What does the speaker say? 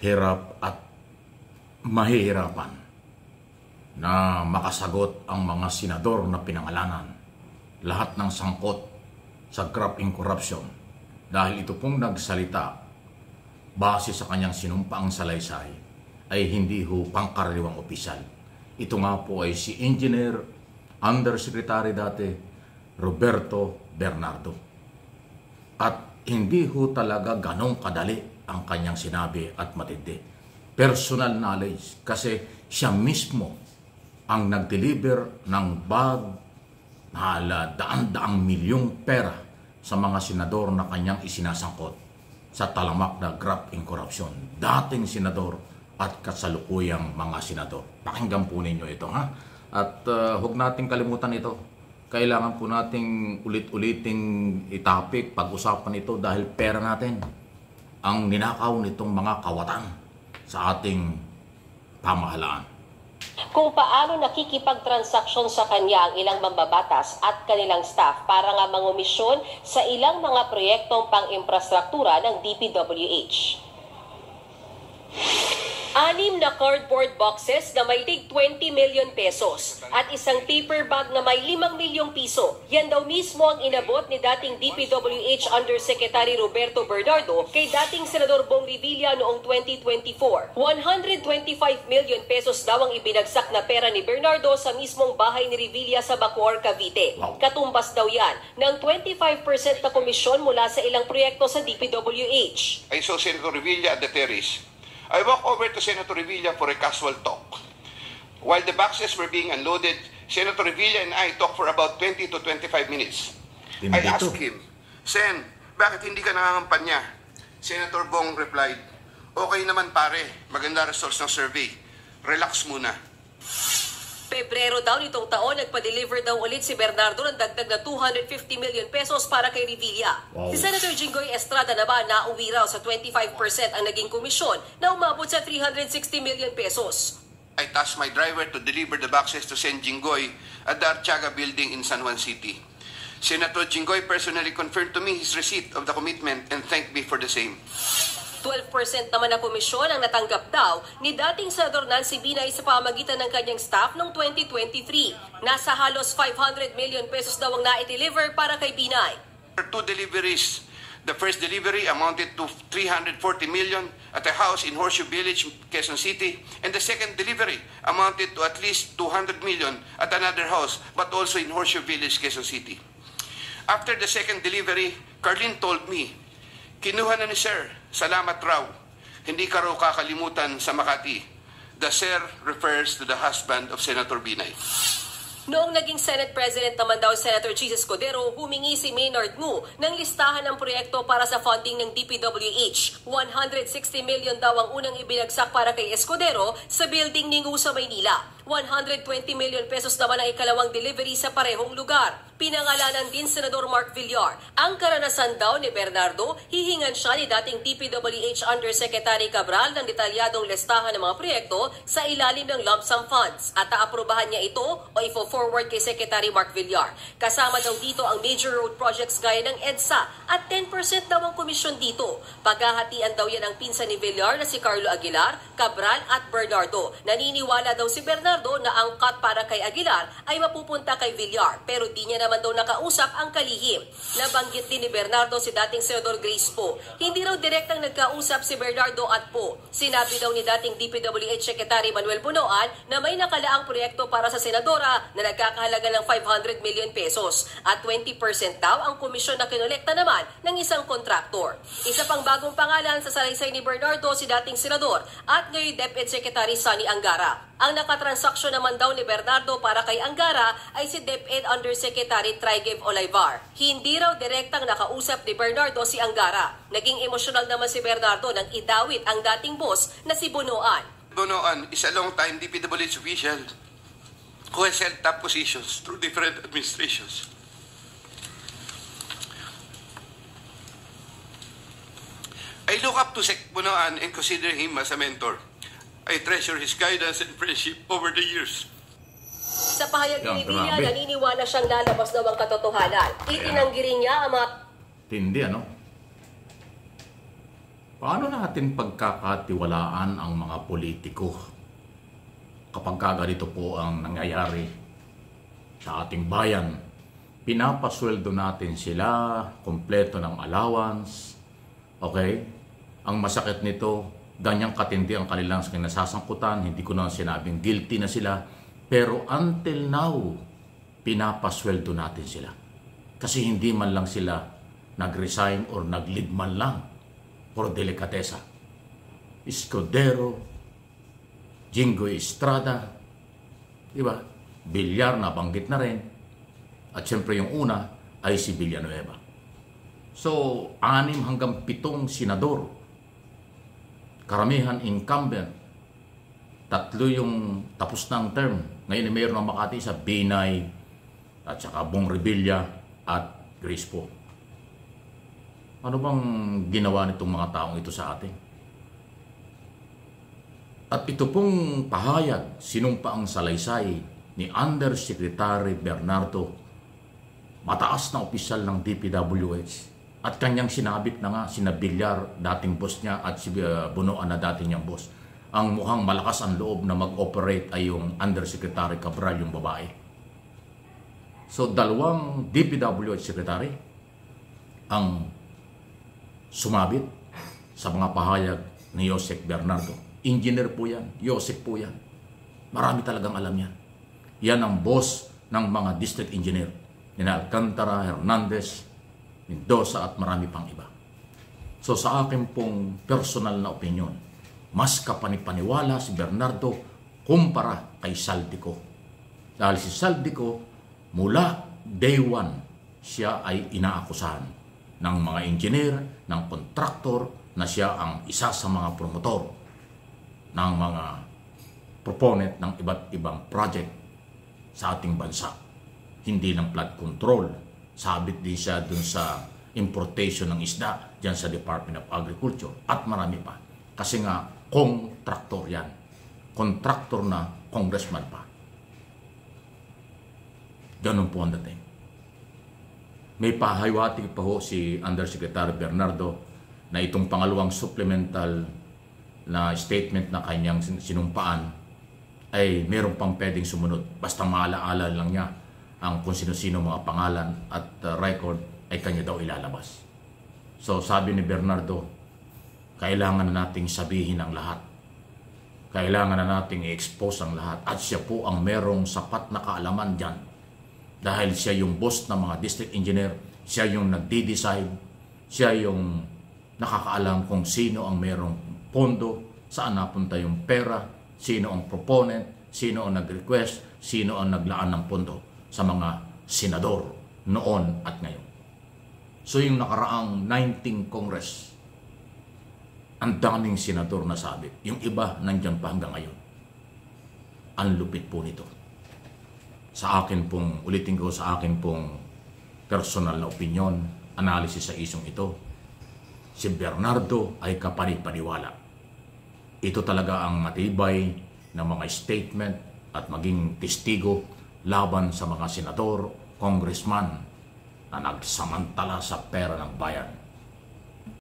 hirap at mahihirapan na makasagot ang mga senador na pinangalanan lahat ng sangkot sa graft and corruption dahil ito pong nagsalita base sa kanyang sinumpaang salaysay ay hindi ho pangkaraniwang opisyal. Ito nga po ay si Engineer Undersecretary dati Roberto Bernardo. At hindi ho talaga ganong kadali ang kanyang sinabi at matindi. Personal knowledge kasi siya mismo ang nag-deliver ng bag na daan-daang milyong pera sa mga senador na kanyang isinasangkot sa talamak na graft and corruption. Dating senador at kasalukuyang mga senador. Pakinggan po ninyo ito, ha? At huwag nating kalimutan ito. Kailangan po nating ulit-uliting itapik, pag-usapan ito dahil pera natin ang ninakaw nitong mga kawatan sa ating pamahalaan. Kung paano nakikipagtransaksyon sa kanya ang ilang mambabatas at kanilang staff para nga mangomisyon sa ilang mga proyektong pang-infrastruktura ng DPWH. 6 na cardboard boxes na may tig 20 million pesos at isang paper bag na may 5 milyong piso. Yan daw mismo ang inabot ni dating DPWH Undersecretary Roberto Bernardo kay dating Senador Bong Revilla noong 2024. 125 million pesos daw ang ibinagsak na pera ni Bernardo sa mismong bahay ni Revilla sa Bacoor, Cavite. Katumbas daw yan ng 25% na komisyon mula sa ilang proyekto sa DPWH. I saw Senator Revilla at the terrace. I walked over to Senator Revilla for a casual talk. While the boxes were being unloaded, Senator Revilla and I talked for about 20 to 25 minutes. I asked him, Sen, bakit hindi ka nangangampanya? Senator Bong replied, okay naman pare, maganda results ng survey. Relax muna. Pebrero daw nitong taon, nagpa-deliver daw ulit si Bernardo ng dagdag na 250 million pesos para kay Revilla. Wow. Si Senator Jinggoy Estrada naman nauwi raw sa 25% ang naging komisyon na umabot sa 360 million pesos. I tasked my driver to deliver the boxes to Sen Jinggoy at the Artiaga building in San Juan City. Senator Jinggoy personally confirmed to me his receipt of the commitment and thanked me for the same. 12% naman na komisyon ang natanggap daw ni dating Senador Nancy Binay sa pamagitan ng kanyang staff noong 2023. Nasa halos 500 million pesos daw ang na-deliver para kay Binay. 2 deliveries. The first delivery amounted to 340 million at a house in Horseshoe Village, Quezon City, and the second delivery amounted to at least 200 million at another house, but also in Horseshoe Village, Quezon City. After the second delivery, Carlene told me, kinuha na ni Sir, salamat raw. Hindi ka raw kakalimutan sa Makati. The Sir refers to the husband of Senator Binay. Noong naging Senate President naman daw Senator Jesus Codero, humingi si Maynard Ngu ng listahan ng proyekto para sa funding ng DPWH. 160 million daw ang unang ibinagsak para kay Escudero sa building ni Ngu sa Maynila. 120 million pesos naman ang ikalawang delivery sa parehong lugar. Pinangalanan din Senador Mark Villar. Ang karanasan daw ni Bernardo, hihingan siya ni dating DPWH Undersecretary Cabral ng detalyadong listahan ng mga proyekto sa ilalim ng lump sum funds at aaprubahan niya ito o ifo-forward kay Secretary Mark Villar. Kasama daw dito ang major road projects gaya ng EDSA at 10% daw ang komisyon dito. Paghahatian daw yan ang pinsan ni Villar na si Carlo Aguilar, Cabral at Bernardo. Naniniwala daw si Bernardo na ang cut para kay Aguilar ay mapupunta kay Villar pero di niya naman daw nakausap ang kalihim. Nabanggit din ni Bernardo si dating Senador Grace Poe. Hindi raw direktang nagkausap si Bernardo at Poe. Sinabi daw ni dating DPWH Secretary Manuel Bunoan na may nakalaang proyekto para sa senadora na nagkakahalaga ng 500 million pesos at 20% daw ang komisyon na kinolekta naman ng isang kontraktor. Isa pang bagong pangalan sa salaysay ni Bernardo si dating senador at ngayon DepEd Secretary Sonny Angara. Ang nakatransaksyon naman daw ni Bernardo para kay Angara ay si DepEd Undersecretary Trigem Olivar. Hindi raw direktang nakausap ni Bernardo si Angara. Naging emosyonal naman si Bernardo nang idawit ang dating boss na si Bunoan. Bunoan is a long-time DPWH official who has held top positions through different administrations. I look up to Sec Bunoan and consider him as a mentor. I treasure his guidance and friendship over the years. Sa pahayag ni Revilla, naniniwala siyang lalabas daw ang katotohanan. Itinanggi rin niya ang mga... Tindi, ano? Paano natin pagkakatiwalaan ang mga politiko kapag ganito po ang nangyayari sa ating bayan? Pinapasweldo natin sila, kompleto ng allowance, okay? Ang masakit nito, ganyang katindi ang kanilang nasasangkutan, hindi ko na sinabing guilty na sila, pero until now, pinapasweldo natin sila. Kasi hindi man lang sila nag-resign or nag-leave man lang por delikatesa. Escudero, Jinggoy Estrada, diba? Villar, nabanggit na rin. At syempre yung una ay si Villanueva. So, 6 hanggang 7 senador. Karamihan incumbent. 3 yung tapos ng term. Ngayon ay mayroon ng Makati sa Binay at saka Bong Revilla at Grace Poe. Ano bang ginawa nitong mga taong ito sa atin? At ito pong pahayag, sinumpa ang salaysay ni Undersecretary Bernardo, mataas na opisyal ng DPWH, at kanyang sinabit na nga sina Villar, dating boss niya, at si Bunoan na dating niyang boss. Ang mukhang malakas ang loob na mag-operate ay yung Undersecretary Cabral, yung babae. So, 2 DPWH Secretary ang sumabit sa mga pahayag ni Yosek Bernardo. Engineer po yan, Yosek po yan. Marami talagang alam yan. Yan ang boss ng mga district engineer. Nina Alcantara, Hernandez, Mendoza at marami pang iba. So sa akin pong personal na opinion, mas kapanipaniwala si Bernardo kumpara kay Saldico. Dahil si Saldico, mula day 1, siya ay inaakusahan ng mga engineer, ng kontraktor, na siya ang isa sa mga promotor ng mga proponent ng iba't ibang project sa ating bansa. Hindi ng flood control. Sabit din siya dun sa importation ng isda dyan sa Department of Agriculture at marami pa. Kasi nga, kontraktor yan. Kontraktor na congressman pa. Ganun po ang dating. May pahaywatig pa ho si Undersecretary Bernardo na itong pangalawang supplemental na statement na kanyang sinumpaan ay meron pang pwedeng sumunod. Basta maalaala lang niya ang kung sino-sino mga pangalan at record ay kanya daw ilalabas. So sabi ni Bernardo, kailangan na nating sabihin ang lahat. Kailangan na nating i-expose ang lahat. At siya po ang merong sapat na kaalaman dyan. Dahil siya yung boss ng mga district engineer, siya yung nagde-decide, siya yung nakakaalam kung sino ang merong pondo, saan napunta yung pera, sino ang proponent, sino ang nag-request, sino ang naglaan ng pondo sa mga senador noon at ngayon. So yung nakaraang 19 Congress, ang daming senador na sabit. Yung iba nandyan pa hanggang ngayon. Ang lupit po nito. Sa akin pong, ulitin ko, sa akin pong personal na opinion, analysis sa isyong ito, si Bernardo ay kapanipaniwala. Ito talaga ang matibay na mga statement at maging testigo laban sa mga senador, congressman na nagsamantala sa pera ng bayan.